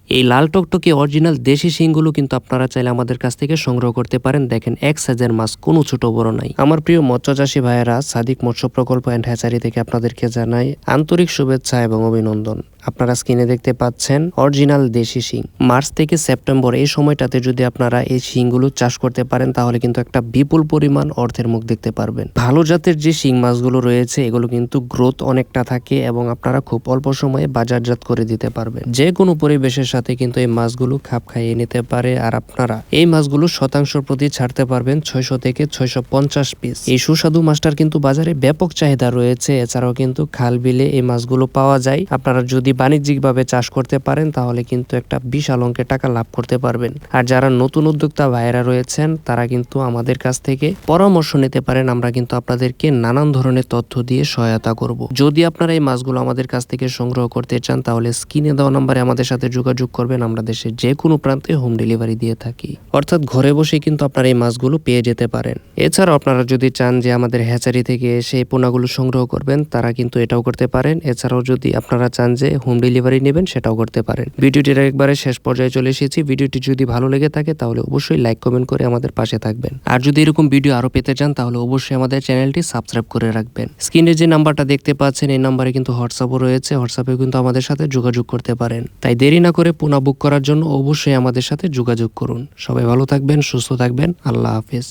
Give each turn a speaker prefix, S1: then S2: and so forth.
S1: এই লাল টকটকে অরিজিনাল দেশি শিংগুলো কিন্তু আপনারা চাইলে আমাদের কাছ থেকে সংগ্রহ করতে পারেন। দেখেন এক সাইজের মাছ, কোনো ছোট বড় নাই। আমার প্রিয় মৎস্য চাষী ভাইয়েরা, সাদিক মৎস্য প্রকল্প অ্যান্ড হ্যাচারি থেকে আপনাদেরকে জানাই আন্তরিক শুভেচ্ছা এবং অভিনন্দন। আপনারা স্ক্রিনে দেখতে পাচ্ছেন অরিজিনাল দেশি শিং। মার্চ থেকে সেপ্টেম্বর এই সময়টাতে যদি আপনারা এই শিংগুলো চাষ করতে পারেন তাহলে কিন্তু একটা বিপুল পরিমাণ অর্থের মুখ দেখতে পারবেন। ভালো জাতের যে শিং মাছগুলো রয়েছে এগুলো কিন্তু গ্রোথ অনেকটা থাকে এবং আপনারা খুব অল্প সময়ে বাজারজাত করে দিতে পারবেন। যে কোনো পরিবেশের সাথে কিন্তু এই মাছগুলো খাপ খাইয়ে নিতে পারে। আর আপনারা এই মাছগুলো শতাংশ প্রতি ছাড়তে পারবেন 600 থেকে 650 পিস। এই সুস্বাদু মাছটার কিন্তু বাজারে ব্যাপক চাহিদা রয়েছে। এছাড়াও কিন্তু খাল বিলে এই মাছগুলো পাওয়া যায়। আপনারা যদি বাণিজ্যিকভাবে চাষ করতে পারেন তাহলে কিন্তু একটা বিশাল অঙ্কের টাকা লাভ করতে পারবেন। আর যারা নতুন উদ্যোক্তা ভাইয়েরা রয়েছেন তারা কিন্তু আমাদের কাছ থেকে পরামর্শ নিতে পারেন। আমরা কিন্তু আপনাদেরকে নানান ধরনের তথ্য দিয়ে সহায়তা করব। যদি আপনারা এই মাছগুলো আমাদের কাছ থেকে সংগ্রহ করতে চান তাহলে স্ক্রিনে দেওয়া নম্বরে আমাদের সাথে যোগাযোগ করবেন। আমরা দেশের যে কোনো প্রান্তে হোম ডেলিভারি দিয়ে থাকি, অর্থাৎ ঘরে বসে কিন্তু আপনারা এই মাছগুলো পেয়ে যেতে পারেন। এছাড়াও আপনারা যদি চান যে আমাদের হ্যাচারি থেকে এসে এই পোনাগুলো সংগ্রহ করবেন তারা কিন্তু এটাও করতে পারেন। এছাড়াও যদি আপনারা চান যে হোম ডেলিভারি নেবেন সেটাও করতে পারেন। ভিডিওটির একবারে শেষ পর্যায়ে চলে এসেছি। ভিডিওটি যদি ভালো লেগে থাকে তাহলে অবশ্যই লাইক কমেন্ট করে আমাদের পাশে থাকবেন। আর যদি এরকম ভিডিও আরো পেতে চান তাহলে অবশ্যই আমাদের চ্যানেলটি সাবস্ক্রাইব করে রাখবেন। স্ক্রিনে যে নাম্বারটা দেখতে পাচ্ছেন এই নাম্বারে কিন্তু হোয়াটসঅ্যাপও রয়েছে, হোয়াটসঅ্যাপে কিন্তু আমাদের সাথে যোগাযোগ করতে পারেন। তাই দেরি না করে পোনা বুক করার জন্য অবশ্যই আমাদের সাথে যোগাযোগ করুন। সবাই ভালো থাকবেন, সুস্থ থাকবেন। আল্লাহ হাফেজ।